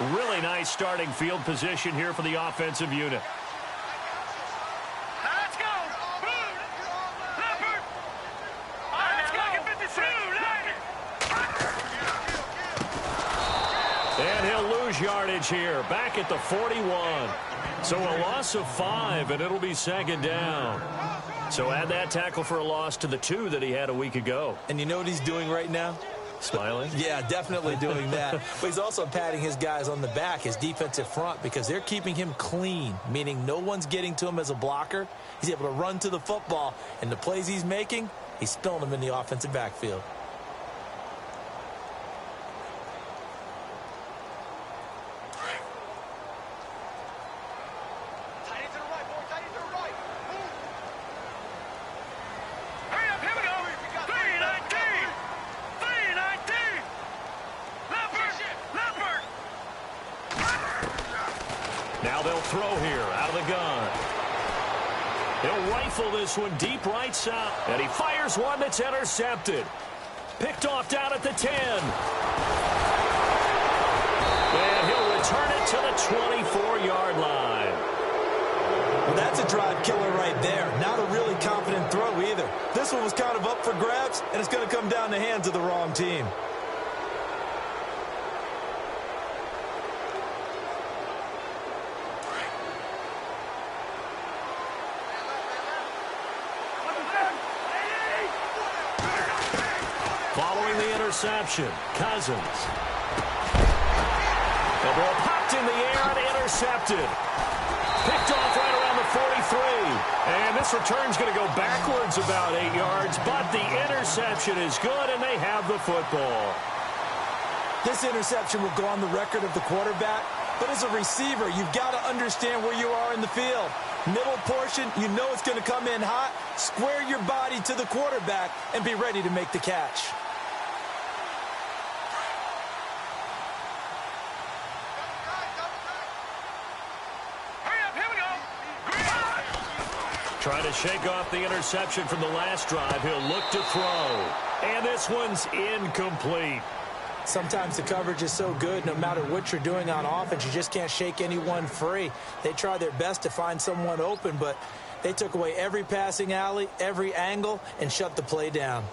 Really nice starting field position here for the offensive unit. Let's go. Leopard. Let's go. And he'll lose yardage here, back at the 41. So a loss of 5, and it'll be second down. So add that tackle for a loss to the 2 that he had a week ago. And you know what he's doing right now? Smiling? Yeah, definitely doing that. But he's also patting his guys on the back, his defensive front, because they're keeping him clean, meaning no one's getting to him as a blocker. He's able to run to the football, and the plays he's making, he's spilling them in the offensive backfield. Now they'll throw here out of the gun. He'll rifle this one deep right side. And he fires one that's intercepted. Picked off down at the 10. And he'll return it to the 24-yard line. Well, that's a drive killer right there. Not a really confident throw either. This one was kind of up for grabs, and it's going to come down the hands of the wrong team. Following the interception, Cousins. The ball popped in the air and intercepted. Picked off right around the 43. And this return's going to go backwards about 8 yards, but the interception is good, and they have the football. This interception will go on the record of the quarterback, but as a receiver, you've got to understand where you are in the field. Middle portion, you know it's going to come in hot. Square your body to the quarterback and be ready to make the catch. Trying to shake off the interception from the last drive. He'll look to throw. And this one's incomplete. Sometimes the coverage is so good, no matter what you're doing on offense, you just can't shake anyone free. They try their best to find someone open, but they took away every passing alley, every angle, and shut the play down.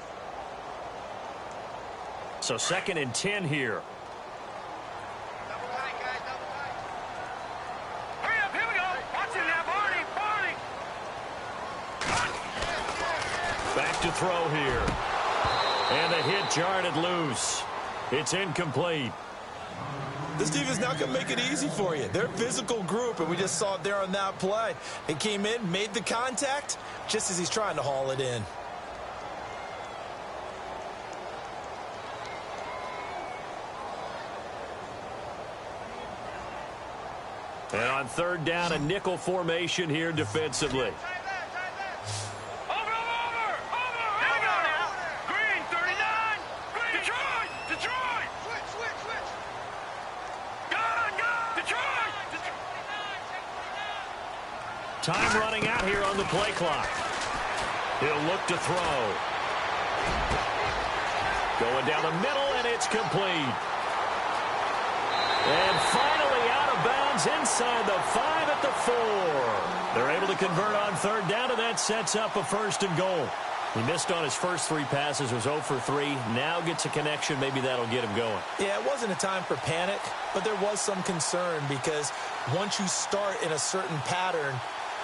So 2nd and 10 here. Back to throw here. And the hit jarred loose. It's incomplete. This defense not going to make it easy for you. They're a physical group, and we just saw it there on that play. They came in, made the contact, just as he's trying to haul it in. And on 3rd down, a nickel formation here defensively. Time running out here on the play clock. He'll look to throw. Going down the middle, and it's complete. And finally out of bounds inside the 5 at the 4. They're able to convert on 3rd down, and that sets up a 1st and goal. He missed on his first 3 passes, was 0 for 3. Now gets a connection. Maybe that'll get him going. Yeah, it wasn't a time for panic, but there was some concern because once you start in a certain pattern,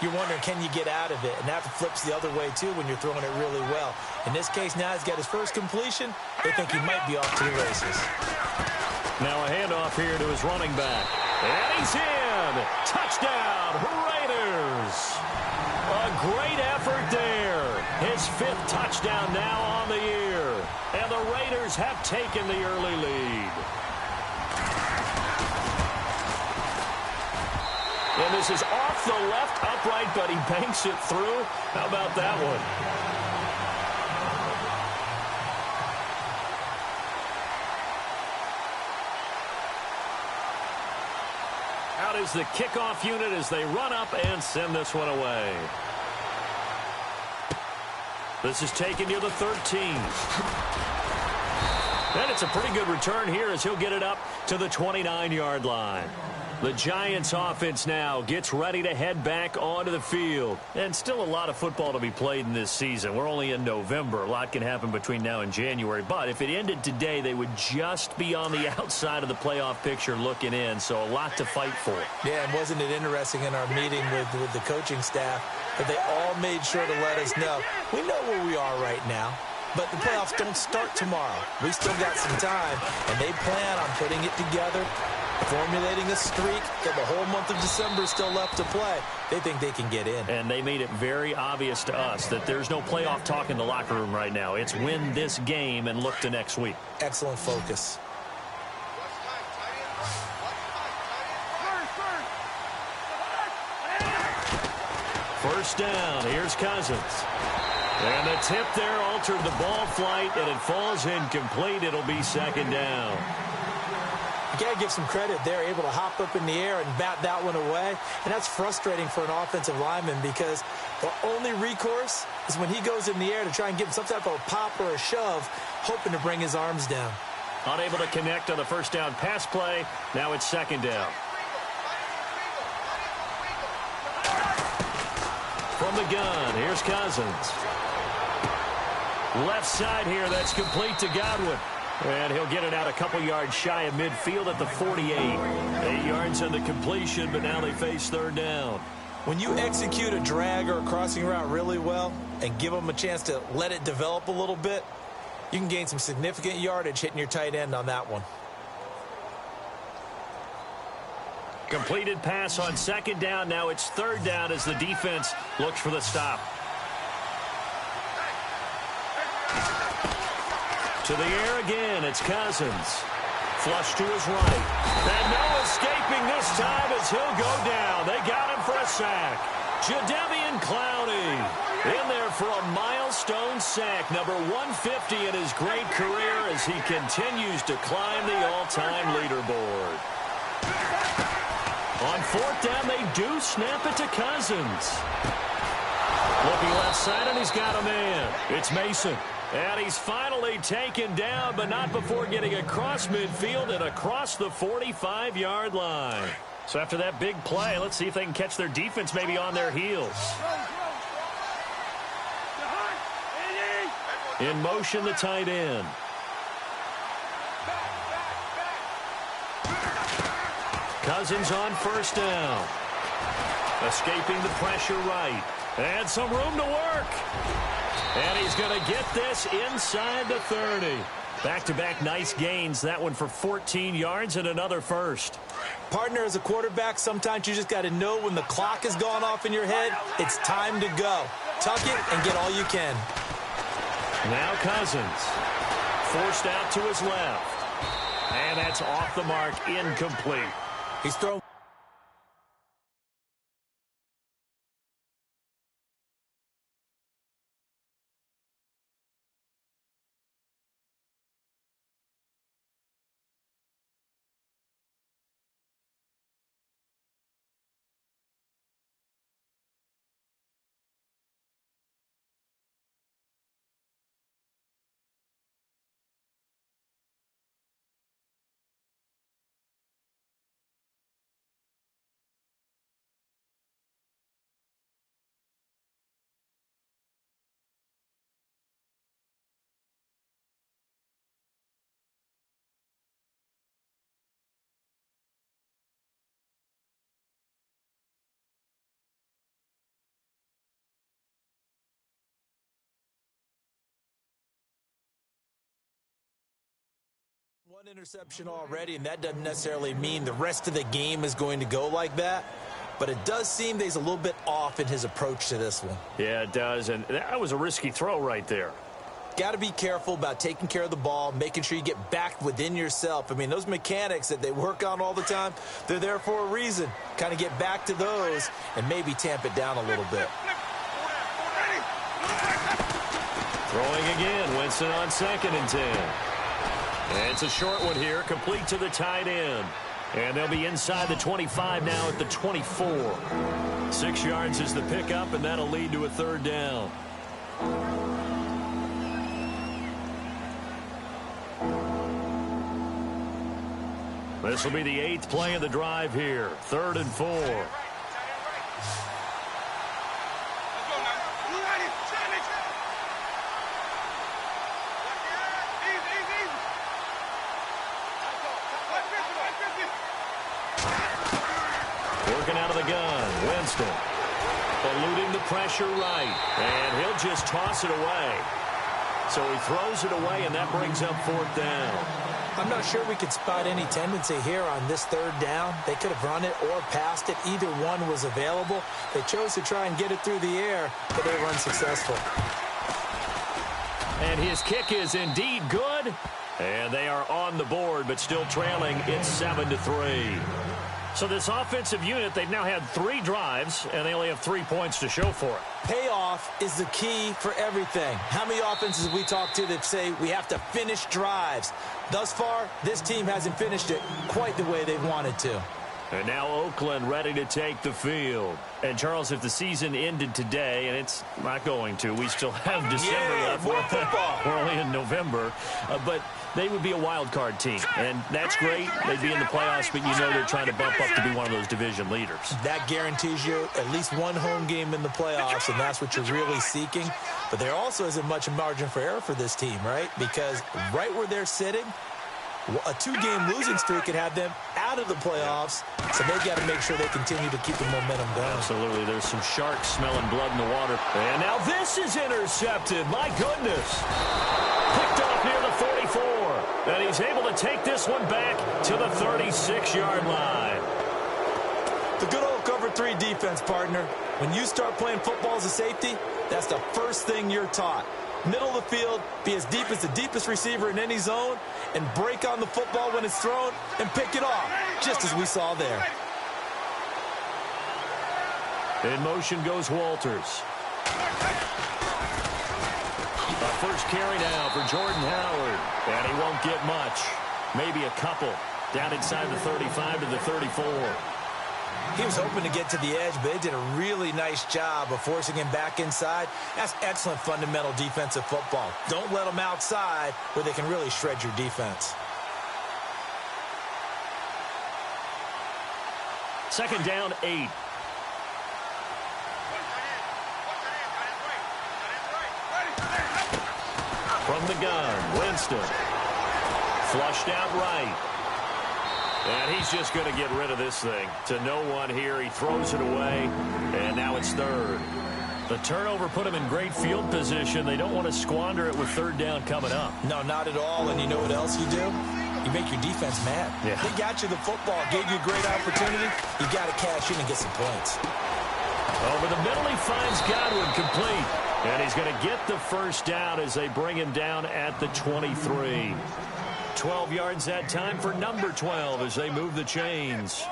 you're wondering, can you get out of it? And that flips the other way, too, when you're throwing it really well. In this case, now he's got his first completion. They think he might be off to the races. Now a handoff here to his running back. And he's in. Touchdown, Raiders. A great effort there. His 5th touchdown now on the year. And the Raiders have taken the early lead. And this is off the left upright, but he banks it through. How about that one? Out is the kickoff unit as they run up and send this one away. This is taken near the 13. And it's a pretty good return here as he'll get it up to the 29-yard line. The Giants offense now gets ready to head back onto the field. And still a lot of football to be played in this season. We're only in November. A lot can happen between now and January. But if it ended today, they would just be on the outside of the playoff picture looking in. So a lot to fight for. Yeah, and wasn't it interesting in our meeting with the coaching staff that they all made sure to let us know, we know where we are right now. But the playoffs don't start tomorrow. We still got some time, and they plan on putting it together, formulating a streak, that the whole month of December is still left to play. They think they can get in. And they made it very obvious to us that there's no playoff talk in the locker room right now. It's win this game and look to next week. Excellent focus. First down, here's Cousins. And the tip there altered the ball flight, and it falls incomplete. It'll be second down. You got to give some credit. They're able to hop up in the air and bat that one away. And that's frustrating for an offensive lineman because the only recourse is when he goes in the air to try and get some type of a pop or a shove, hoping to bring his arms down. Unable to connect on the first down pass play. Now it's second down. From the gun, here's Cousins. Left side here, that's complete to Godwin. And he'll get it out a couple yards shy of midfield at the 48. 8 yards on the completion, but now they face third down. When you execute a drag or a crossing route really well and give them a chance to let it develop a little bit, you can gain some significant yardage hitting your tight end on that one. Completed pass on second down. Now it's third down as the defense looks for the stop. To the air again, it's Cousins. Flush to his right. And no escaping this time as he'll go down. They got him for a sack. Jadeveon Clowney in there for a milestone sack, number 150 in his great career as he continues to climb the all-time leaderboard. On fourth down, they do snap it to Cousins. Looking left side, and he's got a man. It's Mason. And he's finally taken down, but not before getting across midfield and across the 45-yard line. So after that big play, let's see if they can catch their defense maybe on their heels. In motion, the tight end. Cousins on first down. Escaping the pressure right. And some room to work. And he's going to get this inside the 30. Back-to-back nice gains. That one for 14 yards and another first. Partner, as a quarterback, sometimes you just got to know when the clock has gone off in your head, it's time to go. Tuck it and get all you can. Now Cousins. Forced out to his left. And that's off the mark, incomplete. He's thrown. One interception already, and that doesn't necessarily mean the rest of the game is going to go like that. But it does seem that he's a little bit off in his approach to this one. Yeah, it does, and that was a risky throw right there. Got to be careful about taking care of the ball, making sure you get back within yourself. I mean, those mechanics that they work on all the time, they're there for a reason. Kind of get back to those and maybe tamp it down a little bit. Throwing again, Winston on 2nd and 10. And it's a short one here, complete to the tight end. And they'll be inside the 25 now at the 24. 6 yards is the pickup, and that'll lead to a third down. This will be the 8th play of the drive here. 3rd and 4. Working out of the gun, Winston. Eluding the pressure right. And he'll just toss it away. So he throws it away, and that brings up 4th down. I'm not sure we could spot any tendency here on this 3rd down. They could have run it or passed it. Either one was available. They chose to try and get it through the air, but they were unsuccessful. And his kick is indeed good. And they are on the board, but still trailing. It's 7-3. So this offensive unit, they've now had 3 drives, and they only have 3 points to show for it. Payoff is the key for everything. How many offenses have we talked to that say we have to finish drives? Thus far, this team hasn't finished it quite the way they wanted to. And now Oakland ready to take the field. And, Charles, if the season ended today, and it's not going to, we still have December left. More football. We're only in November. But they would be a wild card team. And that's great. They'd be in the playoffs, but you know they're trying to bump up to be one of those division leaders. That guarantees you at least one home game in the playoffs, and that's what you're really seeking. But there also isn't much margin for error for this team, right? Because right where they're sitting, a 2-game losing streak could have them out of the playoffs, so they've got to make sure they continue to keep the momentum going. Absolutely. There's some sharks smelling blood in the water. And now this is intercepted. My goodness. Picked off near the 44. And he's able to take this one back to the 36-yard line. The good old cover 3 defense, partner. When you start playing football as a safety, that's the first thing you're taught. Middle of the field, be as deep as the deepest receiver in any zone, and break on the football when it's thrown and pick it off, just as we saw there. In motion goes Walters. A first carry now for Jordan Howard, and he won't get much. Maybe a couple. Down inside the 35 to the 34. He was hoping to get to the edge, but they did a really nice job of forcing him back inside. That's excellent fundamental defensive football. Don't let them outside where they can really shred your defense. 2nd down, 8. From the gun, Winston. Flushed out right. And he's just going to get rid of this thing. To no one here. He throws it away. And now it's 3rd. The turnover put him in great field position. They don't want to squander it with 3rd down coming up. No, not at all. And you know what else you do? You make your defense mad. Yeah. They got you the football, gave you a great opportunity. You got to cash in and get some points. Over the middle, he finds Godwin complete. And he's going to get the first down as they bring him down at the 23. 12 yards that time for number 12 as they move the chains.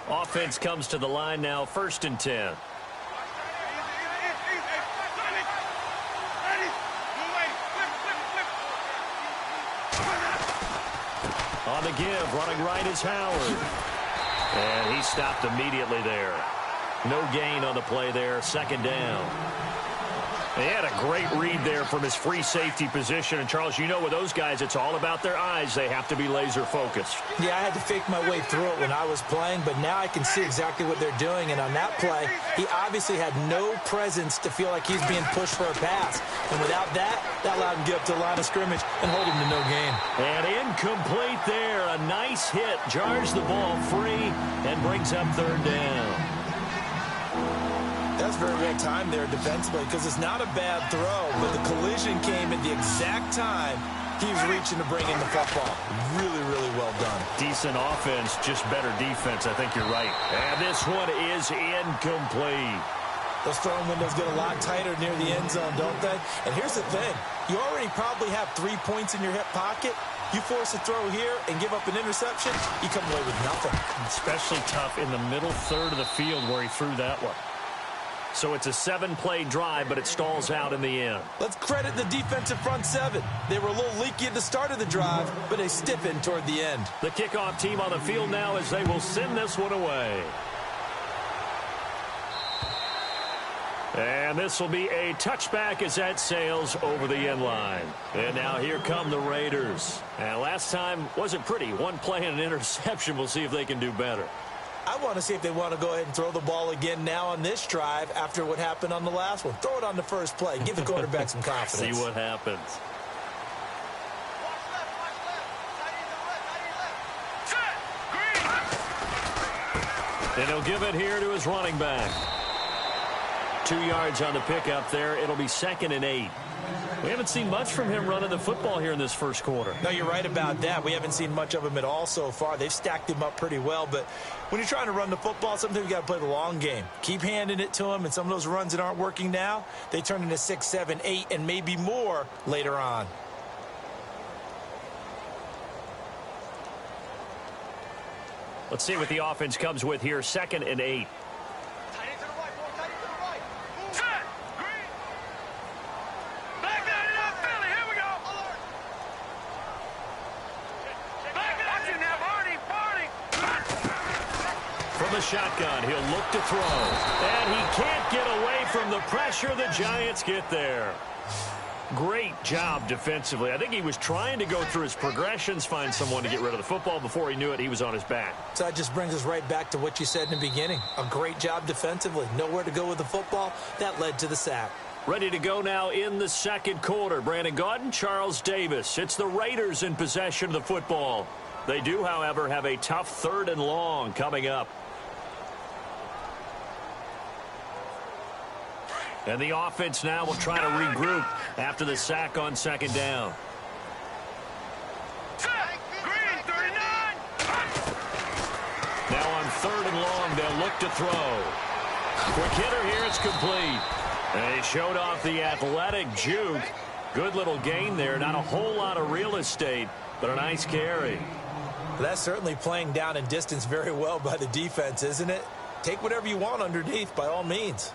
Offense comes to the line now, 1st and 10. On the give, running right is Howard. And he stopped immediately there. No gain on the play there, 2nd down. They had a great read there from his free safety position. And, Charles, you know with those guys, it's all about their eyes. They have to be laser focused. Yeah, I had to fake my way through it when I was playing, but now I can see exactly what they're doing. And on that play, he obviously had no presence to feel like he's being pushed for a pass. And without that, that allowed him to get up to the line of scrimmage and hold him to no gain. And incomplete there. A nice hit. Jars the ball free and brings up 3rd down. That's very well timed there defensively because it's not a bad throw, but the collision came at the exact time he was reaching to bring in the football. Really, really well done. Decent offense, just better defense. I think you're right. And this one is incomplete. Those throwing windows get a lot tighter near the end zone, don't they? And here's the thing. You already probably have 3 points in your hip pocket. You force a throw here and give up an interception, you come away with nothing. Especially tough in the middle 3rd of the field where he threw that one. So it's a 7-play drive, but it stalls out in the end. Let's credit the defensive front 7. They were a little leaky at the start of the drive, but they stiffened toward the end. The kickoff team on the field now as they will send this one away. And And this will be a touchback as that sails over the end line. And now here come the Raiders. And last time wasn't pretty. One play and an interception. We'll see if they can do better. I want to see if they want to go ahead and throw the ball again now on this drive after what happened on the last one. Throw it on the first play. Give the quarterback some confidence. See what happens. And he'll give it here to his running back. 2 yards on the pickup there. It'll be 2nd and 8. We haven't seen much from him running the football here in this first quarter. No, you're right about that. We haven't seen much of him at all so far. They've stacked him up pretty well, but when you're trying to run the football, sometimes you got to play the long game. Keep handing it to him, and some of those runs that aren't working now, they turn into 6, 7, 8, and maybe more later on. Let's see what the offense comes with here. 2nd and 8. From the shotgun, he'll look to throw. And he can't get away from the pressure. The Giants get there. Great job defensively. I think he was trying to go through his progressions, find someone to get rid of the football. Before he knew it, he was on his back. So that just brings us right back to what you said in the beginning. A great job defensively. Nowhere to go with the football. That led to the sack. Ready to go now in the second quarter. Brandon Gaudin, Charles Davis. It's the Raiders in possession of the football. They do, however, have a tough 3rd and long coming up. And the offense now will try to regroup after the sack on 2nd down. Now on 3rd and long, they'll look to throw. Quick hitter here, it's complete. And he showed off the athletic juke. Good little gain there. Not a whole lot of real estate, but a nice carry. That's certainly playing down and distance very well by the defense, isn't it? Take whatever you want underneath, by all means.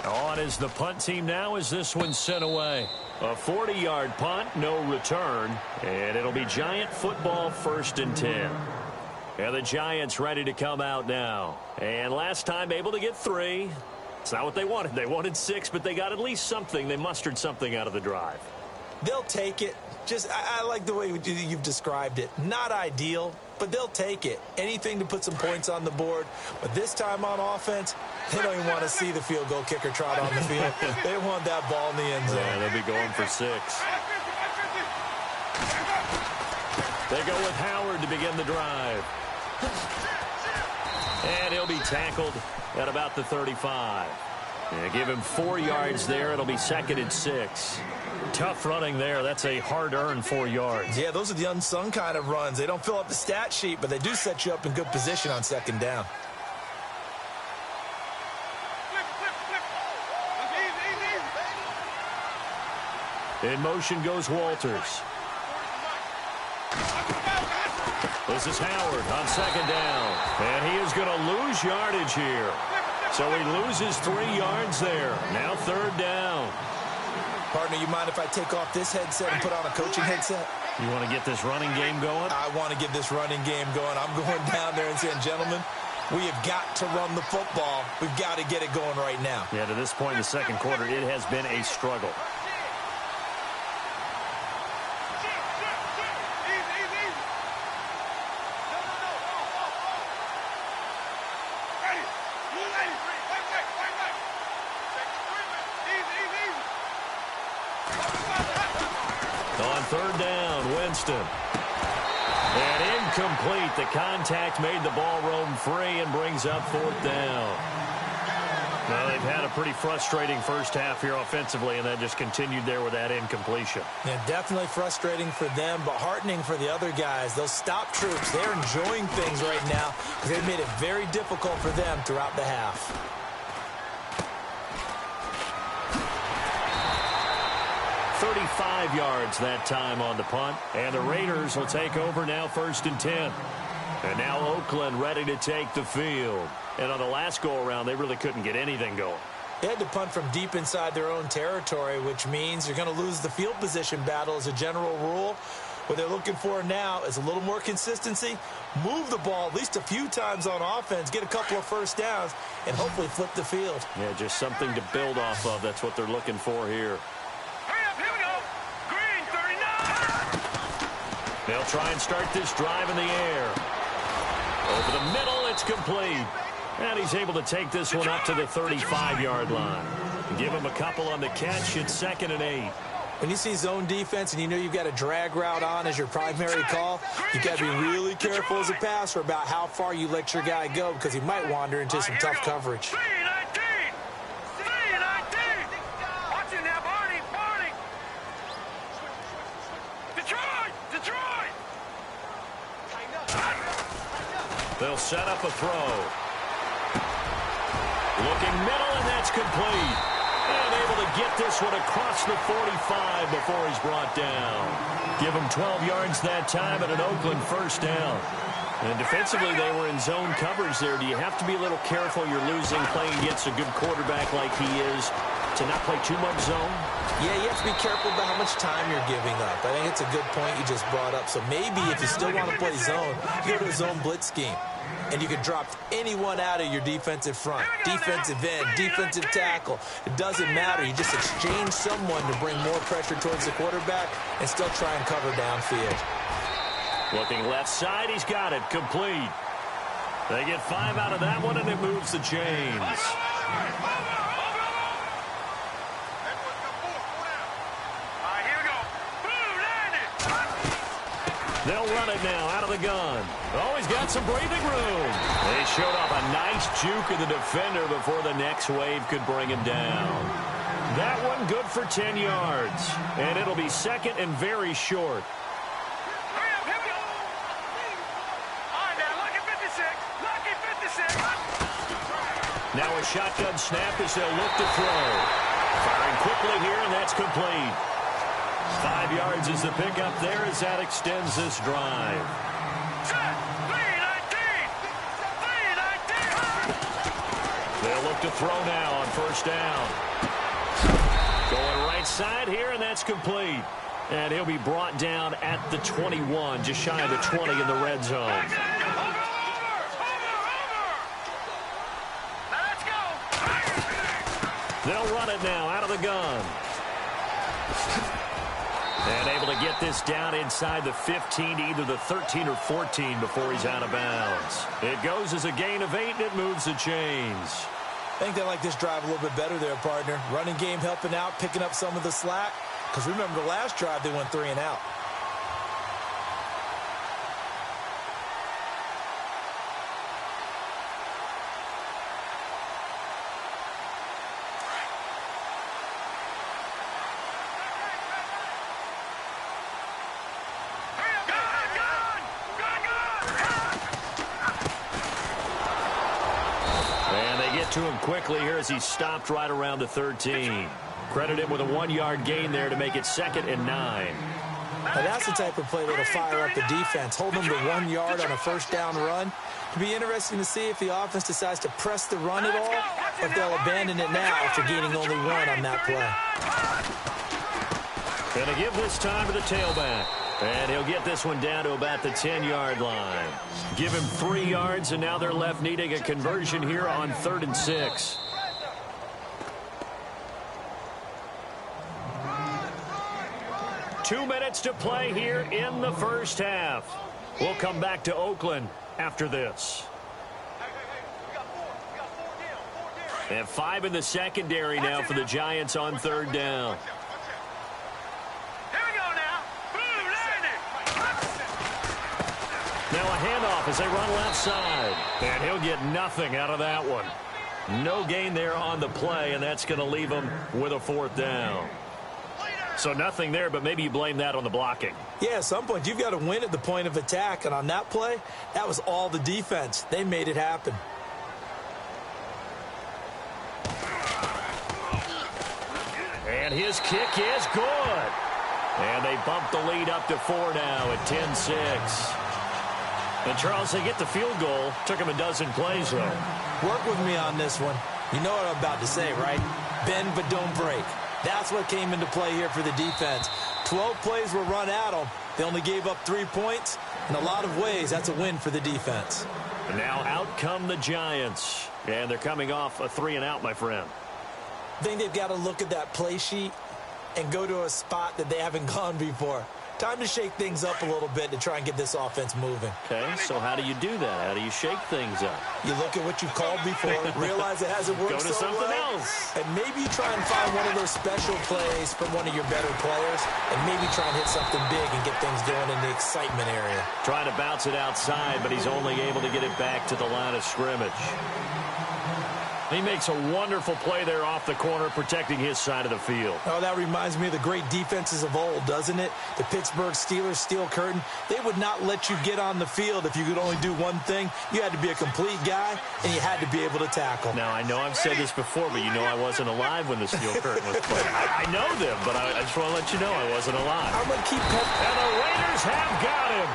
On is the punt team now as this one's sent away. A 40-yard punt, no return, and it'll be Giant football 1st and 10. And the Giants ready to come out now. And last time able to get 3. It's not what they wanted. They wanted 6, but they got at least something. They mustered something out of the drive. They'll take it. I like the way you've described it. Not ideal, but they'll take it. Anything to put some points on the board. But this time on offense, they don't even want to see the field goal kicker trot on the field. They want that ball in the end zone. Yeah, they'll be going for 6. They go with Howard to begin the drive. And he'll be tackled at about the 35. Yeah, give him 4 yards there. It'll be 2nd and 6. Tough running there. That's a hard-earned 4 yards. Yeah, those are the unsung kind of runs. They don't fill up the stat sheet, but they do set you up in good position on 2nd down. In motion goes Walters. This is Howard on 2nd down. And he is going to lose yardage here. So he loses 3 yards there. Now 3rd down. Partner, you mind if I take off this headset and put on a coaching headset? You want to get this running game going? I want to get this running game going. I'm going down there and saying, gentlemen, we have got to run the football. We've got to get it going right now. Yeah, to this point in the second quarter, it has been a struggle. On 3rd down, Winston. And incomplete. The contact made the ball roam free and brings up 4th down. Well, they've had a pretty frustrating first half here offensively, and that just continued there with that incompletion. Yeah, definitely frustrating for them, but heartening for the other guys. Those stop troops, they're enjoying things right now because they've made it very difficult for them throughout the half. 35 yards that time on the punt. And the Raiders will take over now 1st and 10. And now Oakland ready to take the field. And on the last go-around, they really couldn't get anything going. They had to punt from deep inside their own territory, which means you're going to lose the field position battle as a general rule. What they're looking for now is a little more consistency, move the ball at least a few times on offense, get a couple of first downs, and hopefully flip the field. Yeah, just something to build off of. That's what they're looking for here. Hurry up, here we go. Green, 39. They'll try and start this drive in the air. Over the middle, it's complete. And he's able to take this one up to the 35-yard line. Give him a couple on the catch. It's 2nd and 8. When you see zone defense and you know you've got a drag route on as your primary call, you've got to be really careful as a passer about how far you let your guy go because he might wander into some tough coverage. 3-19. Watch it now, Barney. Detroit. They'll set up a throw. Looking middle, and that's complete. And able to get this one across the 45 before he's brought down. Give him 12 yards that time and an Oakland first down. And defensively, they were in zone coverage there. Do you have to be a little careful? You're losing playing against a good quarterback like he is to not play too much zone? Yeah, you have to be careful about how much time you're giving up. I think it's a good point you just brought up. So maybe if you still want to play zone, you go to a zone blitz scheme. And you can drop anyone out of your defensive front, defensive end, defensive tackle. It doesn't matter. You just exchange someone to bring more pressure towards the quarterback and still try and cover downfield. Looking left side, he's got it, complete. They get 5 out of that one, and it moves the chains. They'll run it now out of the gun. Oh, he's got some breathing room. They showed off a nice juke of the defender before the next wave could bring him down. That one good for 10 yards. And it'll be 2nd and very short. Hurry up, here we go. All right, now, lucky 56. Now a shotgun snap as they'll look to throw. Firing quickly here, and that's complete. 5 yards is the pickup there as that extends this drive. 3-19. They'll look to throw now on first down. Going right side here, and that's complete. And he'll be brought down at the 21, just shy of the 20 in the red zone. Over. Now let's go. They'll run it now out of the gun. And able to get this down inside the 15 to either the 13 or 14 before he's out of bounds. It goes as a gain of 8, and it moves the chains. I think they like this drive a little bit better there, partner. Running game helping out, picking up some of the slack. Because remember, the last drive, they went 3 and out. To him quickly here as he stopped right around the 13. Credit him with a 1-yard gain there to make it 2nd and 9. Now that's the type of play that'll fire up the defense. Hold them to 1 yard on a first down run. It'll be interesting to see if the offense decides to press the run at all, or if they'll abandon it now after gaining only 1 on that play. Gonna give this time to the tailback. And he'll get this one down to about the 10-yard line. Give him 3 yards, and now they're left needing a conversion here on 3rd and 6. Two minutes to play here in the first half. We'll come back to Oakland after this. They have 5 in the secondary now for the Giants on 3rd down. Now a handoff as they run left side. And he'll get nothing out of that one. No gain there on the play, and that's going to leave him with a 4th down. So nothing there, but maybe you blame that on the blocking. Yeah, at some point, you've got to win at the point of attack. And on that play, that was all the defense. They made it happen. And his kick is good. And they bump the lead up to 4 now at 10-6. And, Charles, they get the field goal. Took him a dozen plays, though. Work with me on this one. You know what I'm about to say, right? Bend but don't break. That's what came into play here for the defense. 12 plays were run at them. They only gave up 3 points. In a lot of ways, that's a win for the defense. And now out come the Giants. And they're coming off a 3-and-out, my friend. I think they've got to look at that play sheet and go to a spot that they haven't gone before. Time to shake things up a little bit to try and get this offense moving. Okay, so how do you do that? How do you shake things up? You look at what you've called before, realize it hasn't worked Go to something else. and maybe try and find one of those special plays from one of your better players, and maybe try and hit something big and get things going in the excitement area. Trying to bounce it outside, but he's only able to get it back to the line of scrimmage. He makes a wonderful play there off the corner, protecting his side of the field. Oh, that reminds me of the great defenses of old, doesn't it? The Pittsburgh Steelers steel curtain. They would not let you get on the field if you could only do one thing. You had to be a complete guy, and you had to be able to tackle. Now, I know I've said this before, but you know I wasn't alive when the steel curtain was played. I know them, but I just want to let you know I wasn't alive. I'm going to keep... And the Raiders have got him.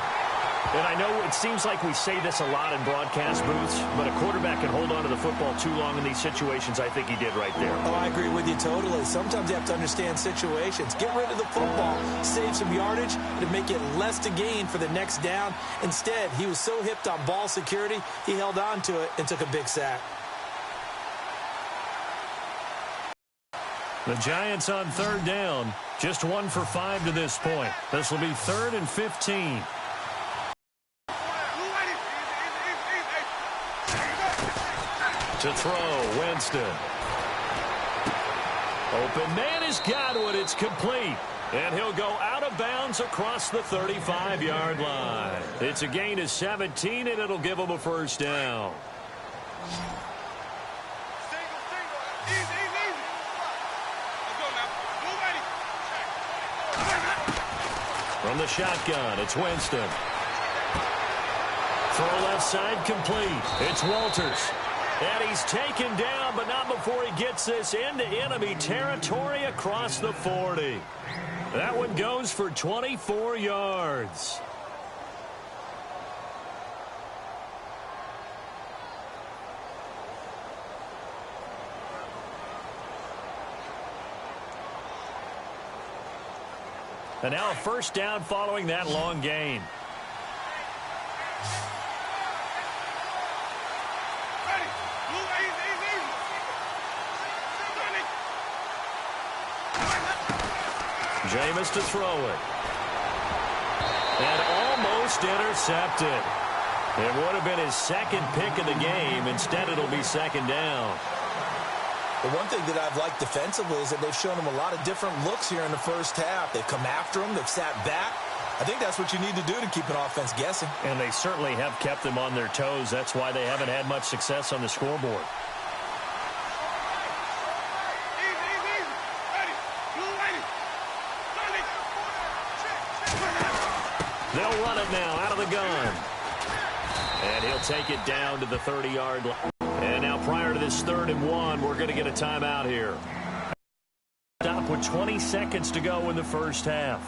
And I know it seems like we say this a lot in broadcast booths, but a quarterback can hold on to the football too long in these situations. I think he did right there. Oh, I agree with you totally. Sometimes you have to understand situations. Get rid of the football, save some yardage to make it less to gain for the next down. Instead, he was so hipped on ball security, he held on to it and took a big sack. The Giants on 3rd down, just 1 for 5 to this point. This will be 3rd and 15. To throw, Winston. Open man is Godwin. It's complete. And he'll go out of bounds across the 35-yard line. It's a gain of 17, and it'll give him a first down. From the shotgun, it's Winston. Throw left side complete. It's Walters. And he's taken down, but not before he gets this into enemy territory across the 40. That one goes for 24 yards. And now a first down following that long gain. Jameis to throw it. And almost intercepted. It would have been his second pick of the game. Instead, it'll be second down. The one thing that I've liked defensively is that they've shown him a lot of different looks here in the first half. They've come after him. They've sat back. I think that's what you need to do to keep an offense guessing. And they certainly have kept them on their toes. That's why they haven't had much success on the scoreboard. They'll run it now out of the gun. And he'll take it down to the 30-yard line. And now prior to this 3rd and 1, we're going to get a timeout here. Stop with 20 seconds to go in the first half.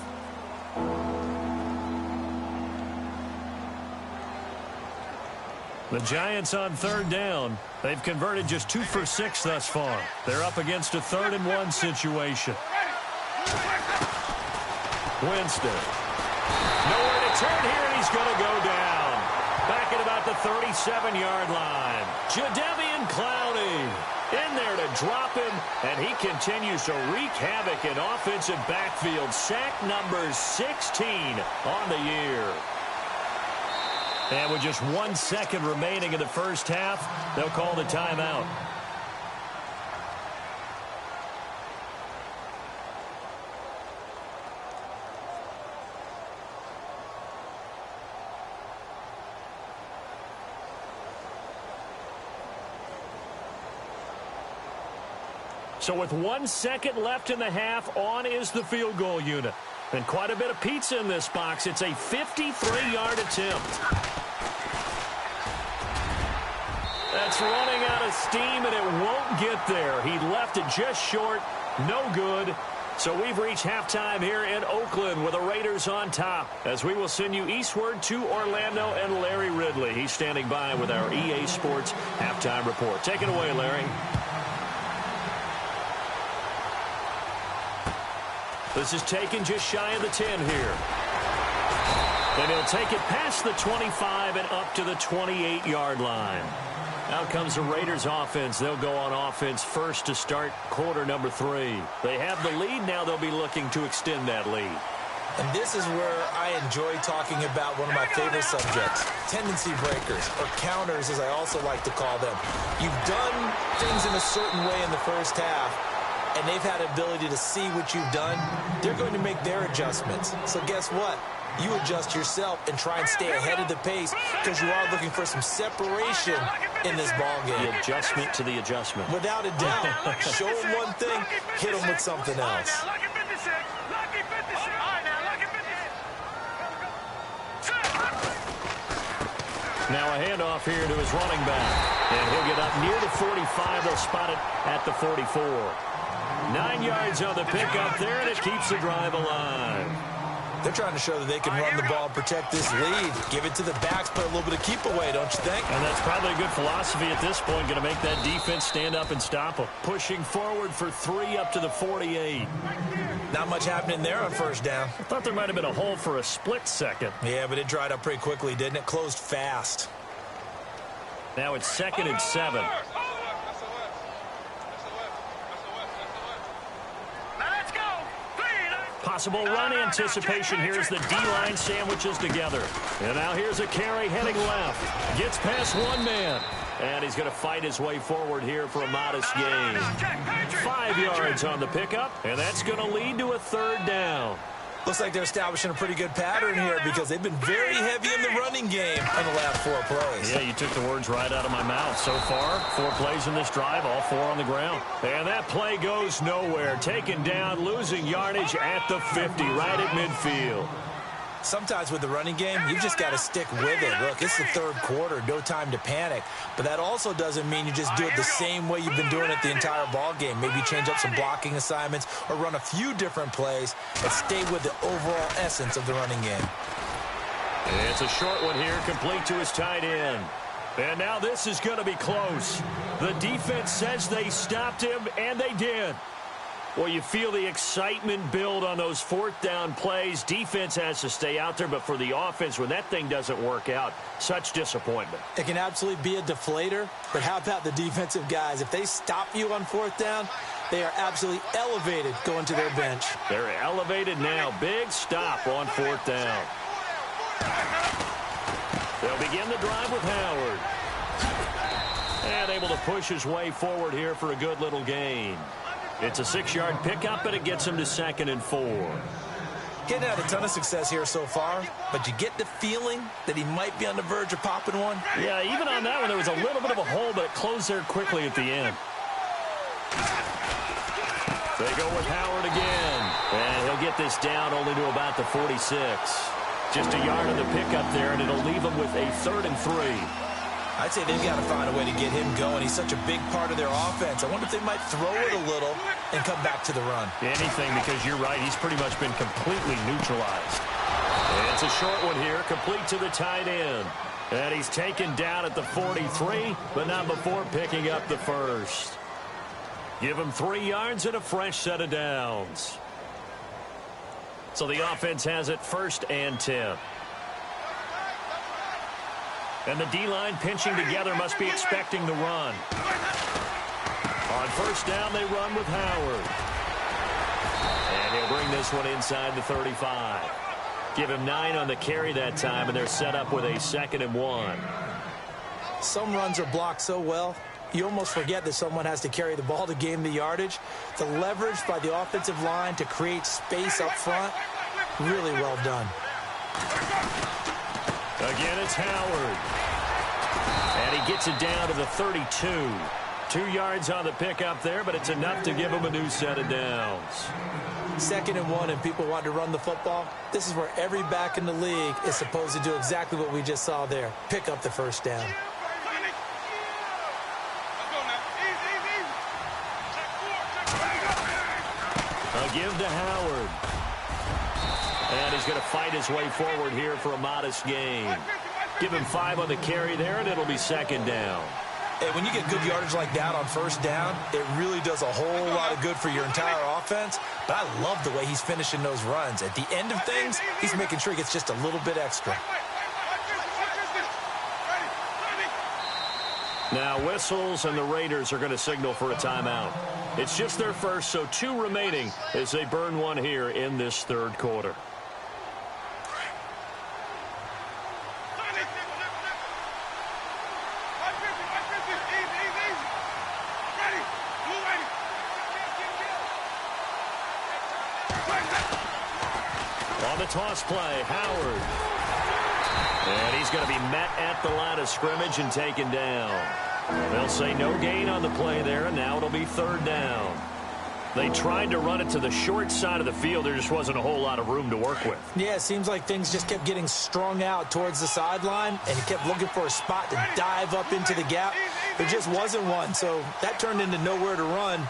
The Giants on 3rd down. They've converted just 2 for 6 thus far. They're up against a 3rd and 1 situation. Winston. Nowhere to turn here, and he's going to go down. Back at about the 37-yard line. Jadeveon Clowney in there to drop him, and he continues to wreak havoc in offensive backfield. Sack number 16 on the year. And with just 1 second remaining in the first half, they'll call the timeout. So with 1 second left in the half, on is the field goal unit. And quite a bit of pizza in this box. It's a 53-yard attempt. That's running out of steam, and it won't get there. He left it just short. No good. So we've reached halftime here in Oakland with the Raiders on top, as we will send you eastward to Orlando and Larry Ridley. He's standing by with our EA Sports halftime report. Take it away, Larry. This is taken just shy of the 10 here. And he'll take it past the 25 and up to the 28-yard line. Out comes the Raiders offense. They'll go on offense first to start quarter number 3. They have the lead. Now they'll be looking to extend that lead. And this is where I enjoy talking about one of my favorite subjects, tendency breakers, or counters as I also like to call them. You've done things in a certain way in the first half, and they've had the ability to see what you've done. They're going to make their adjustments. So guess what? You adjust yourself and try and stay ahead of the pace because you are looking for some separation in this ball game. The adjustment to the adjustment. Without a doubt. Show them one thing, hit them with something else. Now a handoff here to his running back. And he'll get up near the 45. They'll spot it at the 44. 9 yards on the pickup there, and it keeps the drive alive. They're trying to show that they can run the ball and protect this lead. Give it to the backs, put a little bit of keep away, don't you think? And that's probably a good philosophy at this point. Going to make that defense stand up and stop them. Pushing forward for 3 up to the 48. Not much happening there on first down. I thought there might have been a hole for a split second. Yeah, but it dried up pretty quickly, didn't it? Closed fast. Now it's 2nd and 7. Possible run anticipation. Here's the D-line sandwiches together. And now here's a carry heading left. Gets past one man. And he's going to fight his way forward here for a modest gain. 5 yards on the pickup. And that's going to lead to a 3rd down. Looks like they're establishing a pretty good pattern here because they've been very heavy in the running game on the last 4 plays. Yeah, you took the words right out of my mouth. So far, 4 plays in this drive, all 4 on the ground. And that play goes nowhere. Taken down, losing yardage at the 50, right at midfield. Sometimes with the running game, you've just got to stick with it. Look, it's the 3rd quarter, no time to panic. But that also doesn't mean you just do it the same way you've been doing it the entire ball game. Maybe change up some blocking assignments or run a few different plays and stay with the overall essence of the running game. And it's a short one here, complete to his tight end. And now this is going to be close. The defense says they stopped him, and they did. Well, you feel the excitement build on those 4th down plays. Defense has to stay out there, but for the offense, when that thing doesn't work out, such disappointment. It can absolutely be a deflator, but how about the defensive guys? If they stop you on 4th down, they are absolutely elevated going to their bench. They're elevated now. Big stop on 4th down. They'll begin the drive with Howard. And able to push his way forward here for a good little gain. It's a 6-yard pickup, and it gets him to 2nd and 4. Getting had a ton of success here so far, but you get the feeling that he might be on the verge of popping one. Yeah, even on that one, there was a little bit of a hole, but it closed there quickly at the end. They go with Howard again, and he'll get this down only to about the 46. Just a yard on the pickup there, and it'll leave him with a 3rd and 3. I'd say they've got to find a way to get him going. He's such a big part of their offense. I wonder if they might throw it a little and come back to the run. Anything, because you're right. He's pretty much been completely neutralized. And it's a short one here, complete to the tight end. And he's taken down at the 43, but not before picking up the 1st. Give him 3 yards and a fresh set of downs. So the offense has it 1st and 10. And the D-line pinching together must be expecting the run. On 1st down, they run with Howard. And he'll bring this one inside the 35. Give him 9 on the carry that time, and they're set up with a 2nd and 1. Some runs are blocked so well, you almost forget that someone has to carry the ball to gain the yardage. The leverage by the offensive line to create space up front, really well done. Again, it's Howard. And he gets it down to the 32. 2 yards on the pickup there, but it's enough to give him a new set of downs. 2nd and 1, and people want to run the football. This is where every back in the league is supposed to do exactly what we just saw there. Pick up the 1st down. A give to Howard. And he's going to fight his way forward here for a modest gain. Give him 5 on the carry there, and it'll be second down. Hey, when you get good yardage like that on first down, it really does a whole lot of good for your entire offense. But I love the way he's finishing those runs. At the end of things, he's making sure he gets just a little bit extra. Now whistles, and the Raiders are going to signal for a timeout. It's just their first, so 2 remaining as they burn one here in this third quarter. On the toss play, Howard. And he's going to be met at the line of scrimmage and taken down. They'll say no gain on the play there, and now it'll be third down. They tried to run it to the short side of the field. There just wasn't a whole lot of room to work with. Yeah, it seems like things just kept getting strung out towards the sideline, and he kept looking for a spot to dive up into the gap. There just wasn't one, so that turned into nowhere to run,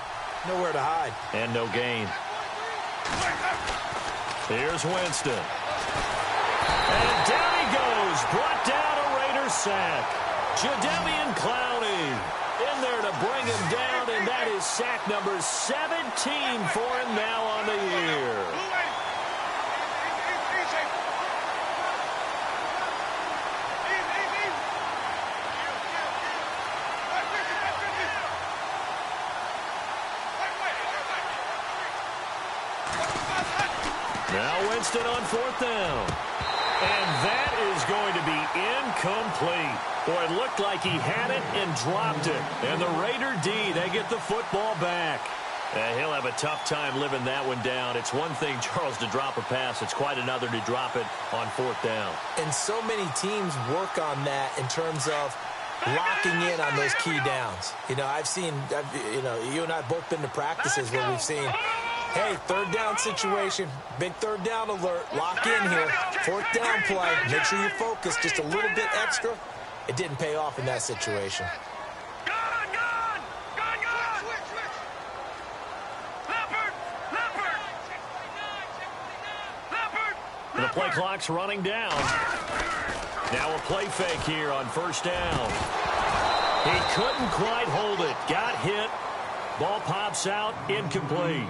nowhere to hide. And no gain. Here's Winston. And down he goes. Brought down a Raiders sack. Jadeveon Clowney in there to bring him down, and that is sack number 17 for him now on the year. Now Winston on fourth down. And that is going to be incomplete. Boy, it looked like he had it and dropped it. And the Raider D, they get the football back. He'll have a tough time living that one down. It's one thing, Charles, to drop a pass. It's quite another to drop it on fourth down. And so many teams work on that in terms of locking in on those key downs. You know, you and I have both been to practices where we've seen, hey, third down situation, big third down alert, lock in here, fourth down play, make sure you focus just a little bit extra. It didn't pay off in that situation. And the play clock's running down. Now a play fake here on first down. He couldn't quite hold it. Got hit. Ball pops out, incomplete.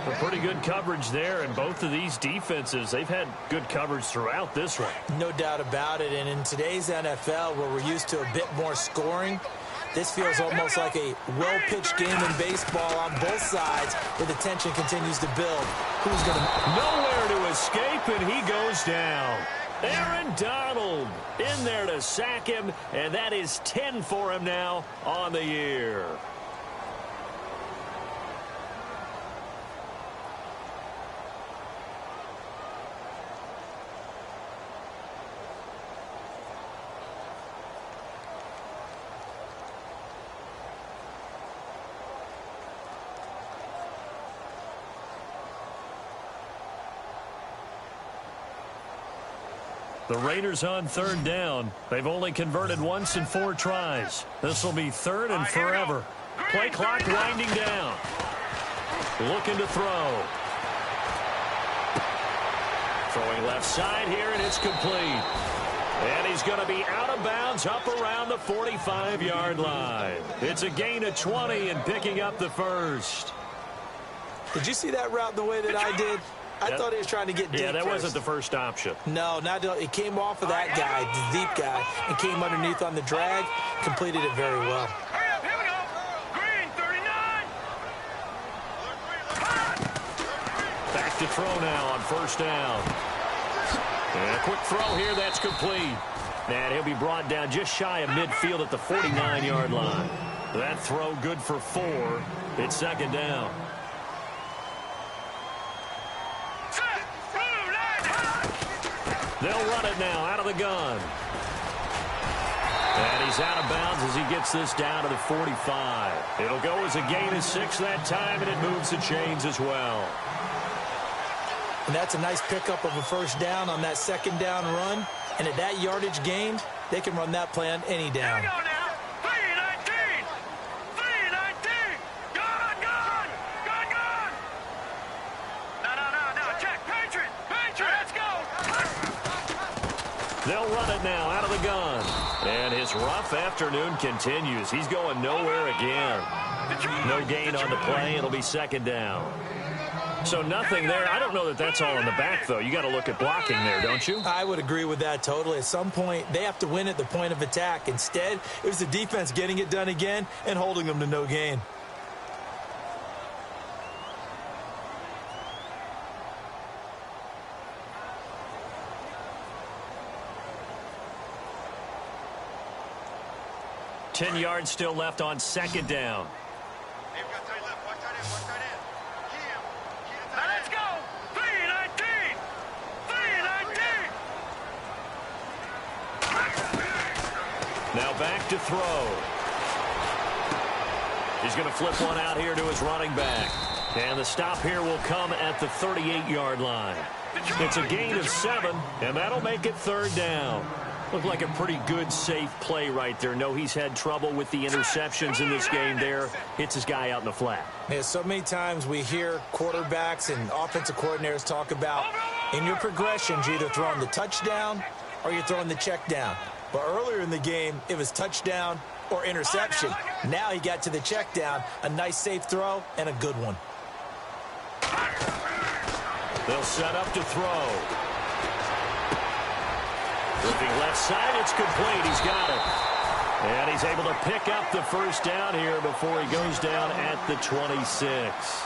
But pretty good coverage there, and both of these defenses, they've had good coverage throughout this one. No doubt about it, and in today's NFL, where we're used to a bit more scoring, this feels almost like a well-pitched game in baseball on both sides, where the tension continues to build. Who's going to... Nowhere to escape, and he goes down. Aaron Donald in there to sack him, and that is 10 for him now on the year. The Raiders on third down. They've only converted once in 4 tries. This will be third and forever. Play clock winding down. Looking to throw. Throwing left side here, and it's complete. And he's going to be out of bounds up around the 45-yard line. It's a gain of 20 and picking up the first. Did you see that route the way that I did? I thought he was trying to get deep. Yeah, that wasn't the first option. No, it came off of that guy, the deep guy, and came underneath on the drag, completed it very well. Hurry up, here we go. Green, 39. Back to throw now on first down. And a quick throw here, that's complete. And he'll be brought down just shy of midfield at the 49-yard line. That throw good for 4. It's second down. They'll run it now out of the gun. And he's out of bounds as he gets this down to the 45. It'll go as a gain of 6 that time, and it moves the chains as well. And that's a nice pickup of a first down on that second down run. And at that yardage gained, they can run that play on any down. Here we go now. 3-19. 3-19. Gone. now out of the gun. And his rough afternoon continues. He's going nowhere again. No gain on the play. It'll be second down. So nothing there. I don't know that that's all in the back, though. You got to look at blocking there, don't you? I would agree with that totally. At some point, they have to win at the point of attack. Instead, it was the defense getting it done again and holding them to no gain. Ten yards still left on second down. Now let's go. 3-19. 3-19. Now back to throw. He's going to flip one out here to his running back. And the stop here will come at the 38-yard line. It's a gain of 7, and that'll make it third down. Looked like a pretty good, safe play right there. No, he's had trouble with the interceptions in this game there. Hits his guy out in the flat. Yeah, so many times we hear quarterbacks and offensive coordinators talk about in your progressions, you're either throwing the touchdown or you're throwing the check down. But earlier in the game, it was touchdown or interception. Now he got to the check down, a nice safe throw, and a good one. They'll set up to throw. Looking left side, it's complete. He's got it. And he's able to pick up the first down here before he goes down at the 26.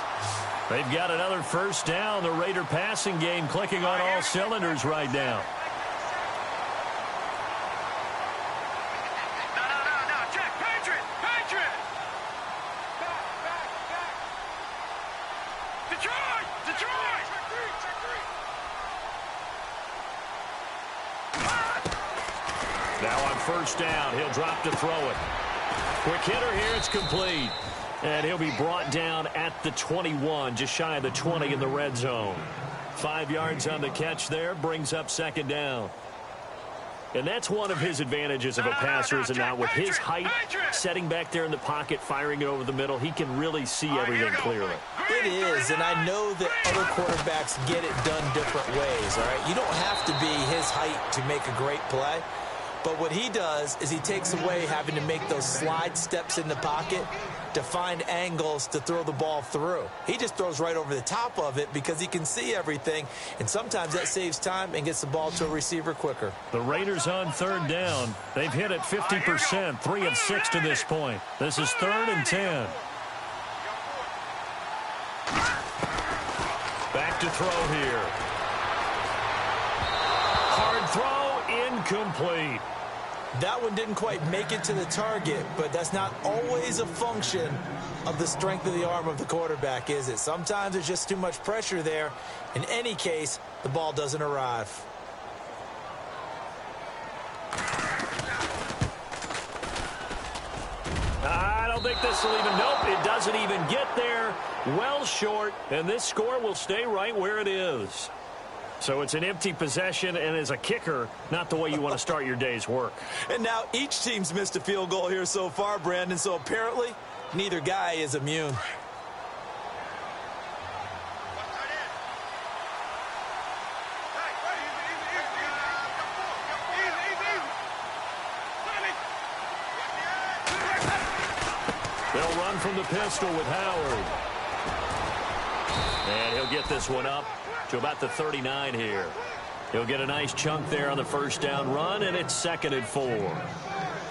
They've got another first down. The Raider passing game clicking on all cylinders right now. No. Check. Patriot. Detroit. Now on first down, he'll drop to throw it. Quick hitter here, it's complete. And he'll be brought down at the 21, just shy of the 20 in the red zone. 5 yards on the catch there, brings up second down. And that's one of his advantages of a passer, is it not? With his height, setting back there in the pocket, firing it over the middle, he can really see everything clearly. It is, and I know that other quarterbacks get it done different ways, all right? You don't have to be his height to make a great play. But what he does is he takes away having to make those slide steps in the pocket to find angles to throw the ball through. He just throws right over the top of it because he can see everything, and sometimes that saves time and gets the ball to a receiver quicker. The Raiders on third down. They've hit it 50%, 3 of 6 to this point. This is 3rd and 10. Back to throw here. Hard throw. Incomplete. That one didn't quite make it to the target, but that's not always a function of the strength of the arm of the quarterback, is it? Sometimes there's just too much pressure there. In any case, the ball doesn't arrive. I don't think this will even, nope, it doesn't even get there. Well short, and this score will stay right where it is. So it's an empty possession, and as a kicker, not the way you want to start your day's work. And now each team's missed a field goal here so far, Brandon, so apparently neither guy is immune. They'll run from the pistol with Howard. And he'll get this one up to about the 39 here. He'll get a nice chunk there on the first down run, and it's 2nd and 4.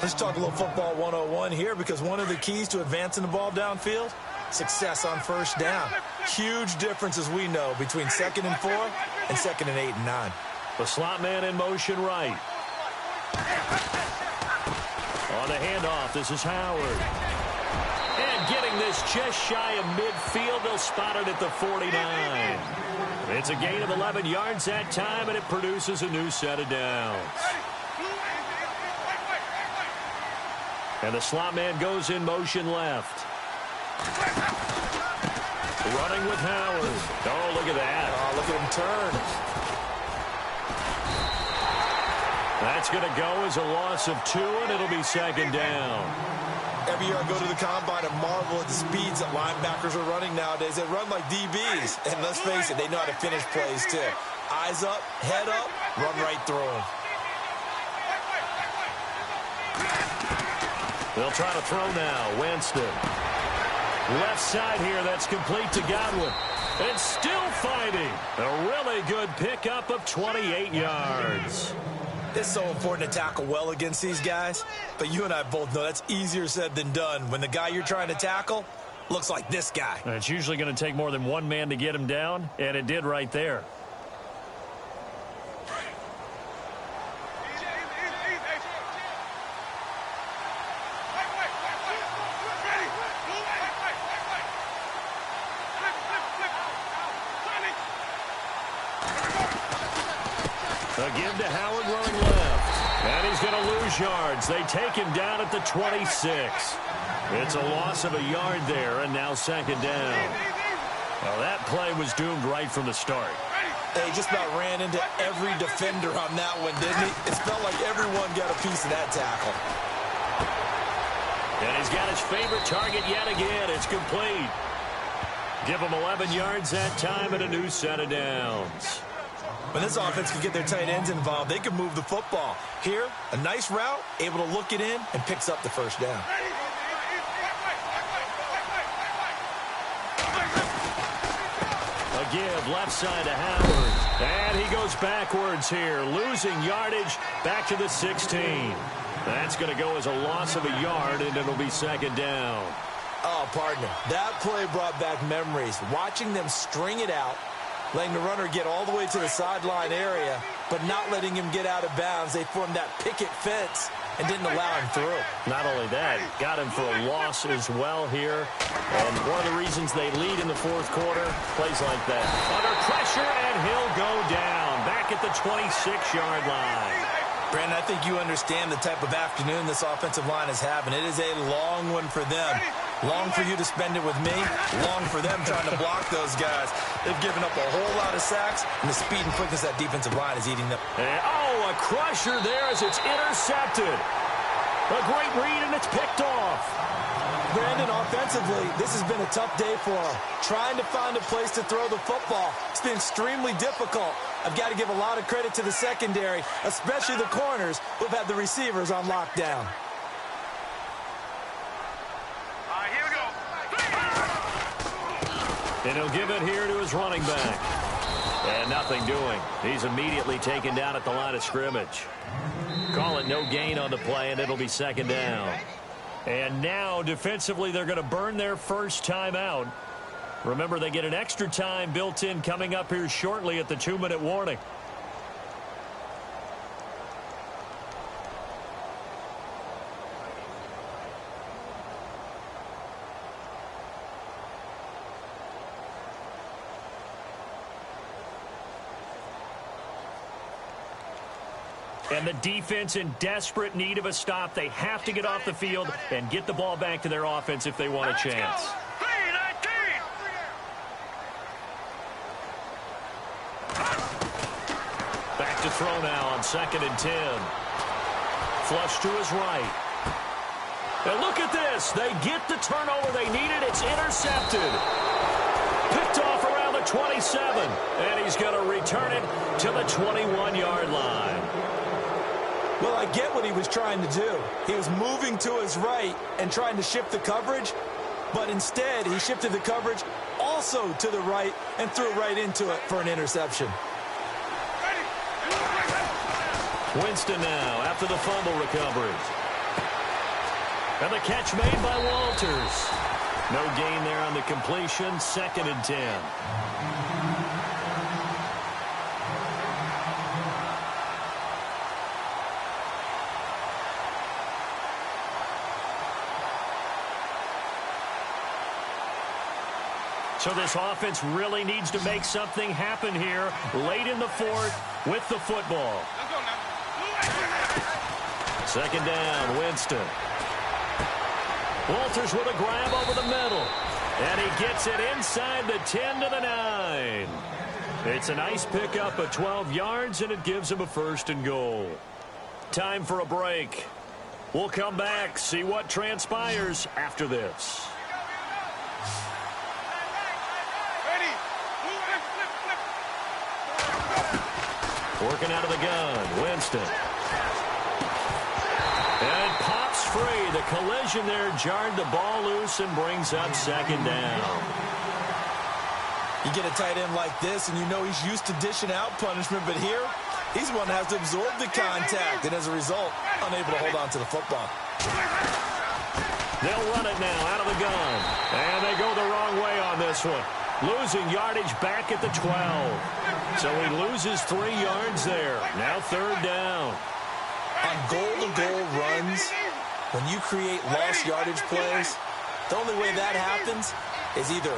Let's talk a little football 101 here, because one of the keys to advancing the ball downfield, success on first down. Huge difference, as we know, between 2nd and 4 and 2nd and 8 and 9. The slot man in motion right. On the handoff, this is Howard. And getting this just shy of midfield, they'll spot it at the 49. It's a gain of 11 yards that time, and it produces a new set of downs. And the slot man goes in motion left. Running with Howard. Oh, look at that. Oh, look at him turn. That's going to go as a loss of 2, and it'll be 2nd down. Every year I go to the combine and marvel at the speeds that linebackers are running nowadays. They run like DBs. And let's face it, they know how to finish plays too. Eyes up, head up, run right through them. They'll try to throw now. Winston. Left side here, that's complete to Godwin. And still fighting. A really good pickup of 28 yards. It's so important to tackle well against these guys, but you and I both know that's easier said than done when the guy you're trying to tackle looks like this guy. And it's usually going to take more than one man to get him down, and it did right there. A give to Howard running left. And he's going to lose yards. They take him down at the 26. It's a loss of a yard there, and now second down. Well, that play was doomed right from the start. He just about ran into every defender on that one, didn't he? It felt like everyone got a piece of that tackle. And he's got his favorite target yet again. It's complete. Give him 11 yards that time and a new set of downs. When this offense can get their tight ends involved, they can move the football. Here, a nice route, able to look it in, and picks up the first down. A give left side to Howard. And he goes backwards here, losing yardage back to the 16. That's going to go as a loss of a yard, and it'll be second down. Oh, partner, that play brought back memories. Watching them string it out, letting the runner get all the way to the sideline area, but not letting him get out of bounds. They formed that picket fence and didn't allow him through. Not only that, got him for a loss as well here. And one of the reasons they lead in the fourth quarter, plays like that. Under pressure, and he'll go down back at the 26-yard line. Brandon, I think you understand the type of afternoon this offensive line is having. It is a long one for them. Long for you to spend it with me. Long for them trying to block those guys. They've given up a whole lot of sacks, and the speed and quickness that defensive line is eating them. And, oh, a crusher there as it's intercepted. A great read, and it's picked off. Brandon, offensively, this has been a tough day for them. Trying to find a place to throw the football. It's been extremely difficult. I've got to give a lot of credit to the secondary, especially the corners who've had the receivers on lockdown. Here we go. And he'll give it here to his running back. And nothing doing. He's immediately taken down at the line of scrimmage. Call it no gain on the play, and it'll be second down. And now, defensively, they're going to burn their first time out. Remember, they get an extra time built in coming up here shortly at the 2-minute warning. And the defense in desperate need of a stop. They have to get off the field and get the ball back to their offense if they want a chance. Back to throw now on 2nd and 10. Flush to his right. And look at this. They get the turnover they needed. It's intercepted. Picked off around the 27. And he's going to return it to the 21-yard line. Well, I get what he was trying to do. He was moving to his right and trying to shift the coverage, but instead he shifted the coverage also to the right and threw right into it for an interception. Winston now after the fumble recovery. And the catch made by Walters. No gain there on the completion. 2nd and 10. So this offense really needs to make something happen here late in the fourth with the football. 2nd down, Winston. Walters with a grab over the middle. And he gets it inside the 10 to the 9. It's a nice pickup of 12 yards, and it gives him a 1st and goal. Time for a break. We'll come back, see what transpires after this. Working out of the gun, Winston. And it pops free The collision there jarred the ball loose and brings up second down. You get a tight end like this, and you know he's used to dishing out punishment, but here, he's the one that has to absorb the contact, and as a result, unable to hold on to the football. They'll run it now out of the gun, and they go the wrong way on this one. Losing yardage back at the 12. So he loses 3 yards there. Now third down. On goal-to-goal runs, when you create lost yardage plays, the only way that happens is either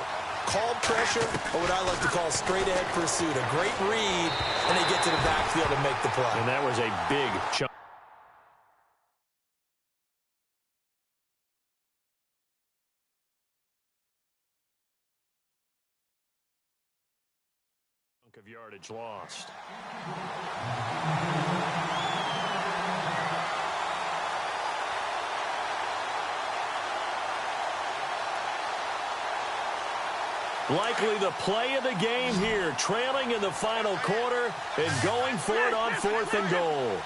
called pressure or what I like to call straight-ahead pursuit. A great read, and they get to the backfield and make the play. And that was a big chunk of yardage lost. Likely the play of the game here, trailing in the final quarter and going for it on 4th and goal.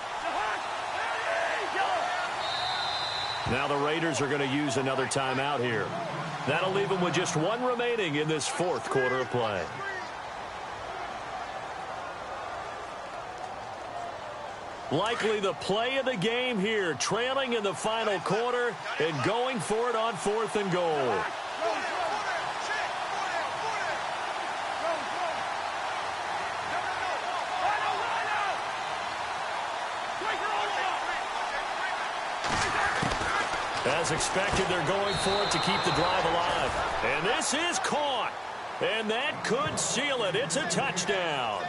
Now the Raiders are going to use another timeout here. That'll leave them with just 1 remaining in this 4th quarter of play. Likely the play of the game here, trailing in the final quarter and going for it on 4th and goal. As expected, they're going for it to keep the drive alive. And this is caught. And that could seal it. It's a touchdown.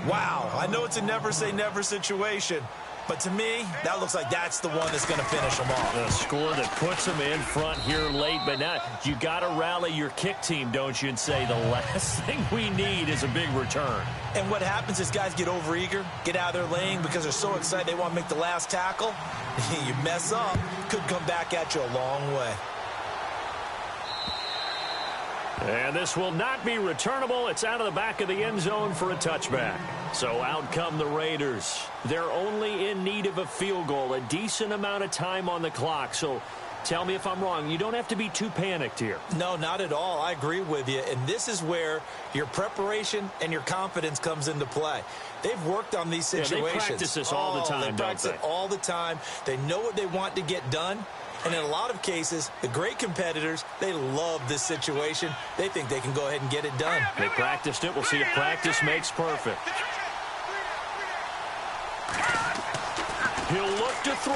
Wow, I know it's a never-say-never situation, but to me, that looks like that's the one that's going to finish them off. A score that puts them in front here late, but now you got to rally your kick team, don't you, and say the last thing we need is a big return. And what happens is guys get overeager, get out of their lane because they're so excited they want to make the last tackle. You mess up, could come back at you a long way. And this will not be returnable. It's out of the back of the end zone for a touchback. So out come the Raiders. They're only in need of a field goal, a decent amount of time on the clock. So tell me if I'm wrong. You don't have to be too panicked here. No, not at all. I agree with you. And this is where your preparation and your confidence comes into play. They've worked on these situations. Yeah, they practice this all the time, They practice it all the time. They know what they want to get done. And in a lot of cases, the great competitors, they love this situation. They think they can go ahead and get it done. They practiced it. We'll see if practice makes perfect. He'll look to throw.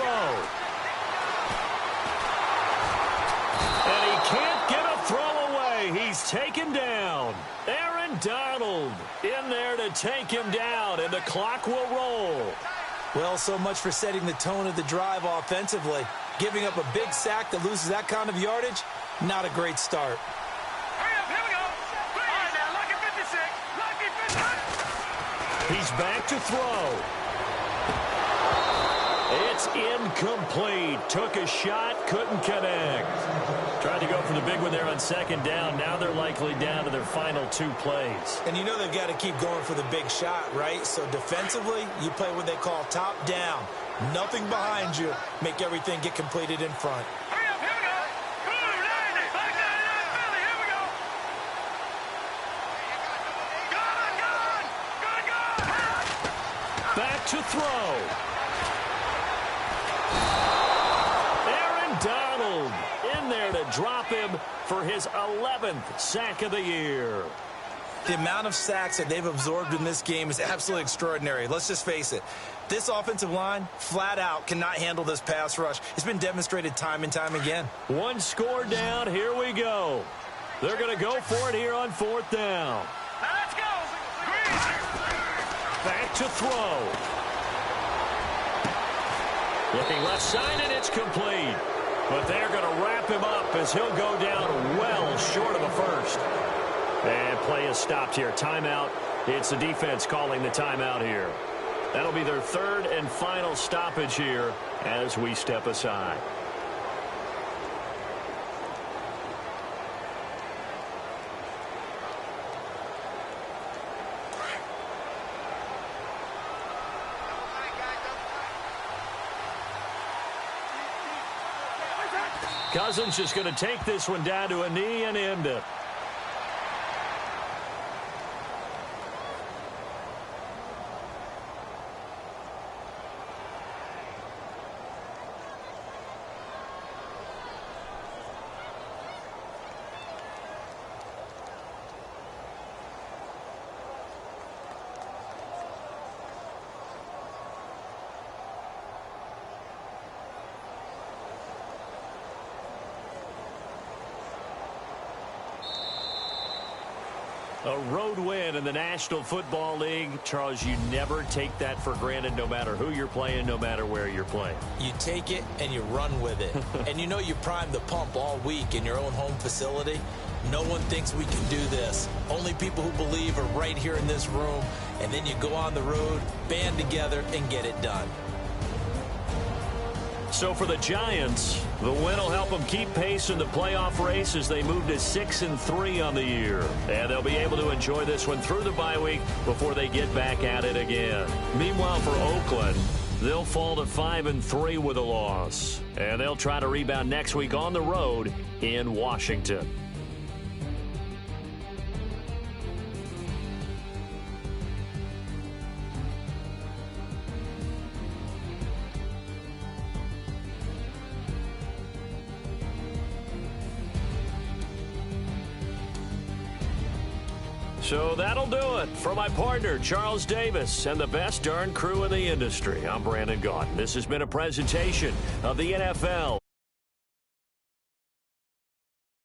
And he can't get a throw away. He's taken down. Aaron Donald in there to take him down, and the clock will roll. Well, so much for setting the tone of the drive offensively. Giving up a big sack that loses that kind of yardage, not a great start. Hurry up, here we go. All right, now, lucky 56. Lucky 56. He's back to throw. It's incomplete. Took a shot, couldn't connect. Tried to go for the big one there on 2nd down. Now they're likely down to their final 2 plays. And you know they've got to keep going for the big shot, right? So defensively, you play what they call top down. Nothing behind you. Make everything get completed in front. Hurry up, here we go. Blue 90. Back 99, Philly. Here we go. Gun. Back to throw. Aaron Donald in there to drop him for his 11th sack of the year. The amount of sacks that they've absorbed in this game is absolutely extraordinary. Let's just face it. This offensive line, flat out, cannot handle this pass rush. It's been demonstrated time and time again. 1 score down. Here we go. They're going to go for it here on 4th down. Now let's go. Green. Back to throw. Looking left side, and it's complete. But they're going to wrap him up as he'll go down well short of a first. And play is stopped here. Timeout. It's the defense calling the timeout here. That'll be their 3rd and final stoppage here as we step aside. Cousins just going to take this one down to a knee and end it. A road win in the National Football League. Charles, you never take that for granted, no matter who you're playing, no matter where you're playing. You take it and you run with it. And you know you prime the pump all week in your own home facility. No one thinks we can do this. Only people who believe are right here in this room. And then you go on the road, band together, and get it done. So for the Giants, the win will help them keep pace in the playoff race as they move to 6-3 on the year. And they'll be able to enjoy this one through the bye week before they get back at it again. Meanwhile, for Oakland, they'll fall to 5-3 with a loss. And they'll try to rebound next week on the road in Washington. So that'll do it. For my partner, Charles Davis, and the best darn crew in the industry, I'm Brandon Gaudin. This has been a presentation of the NFL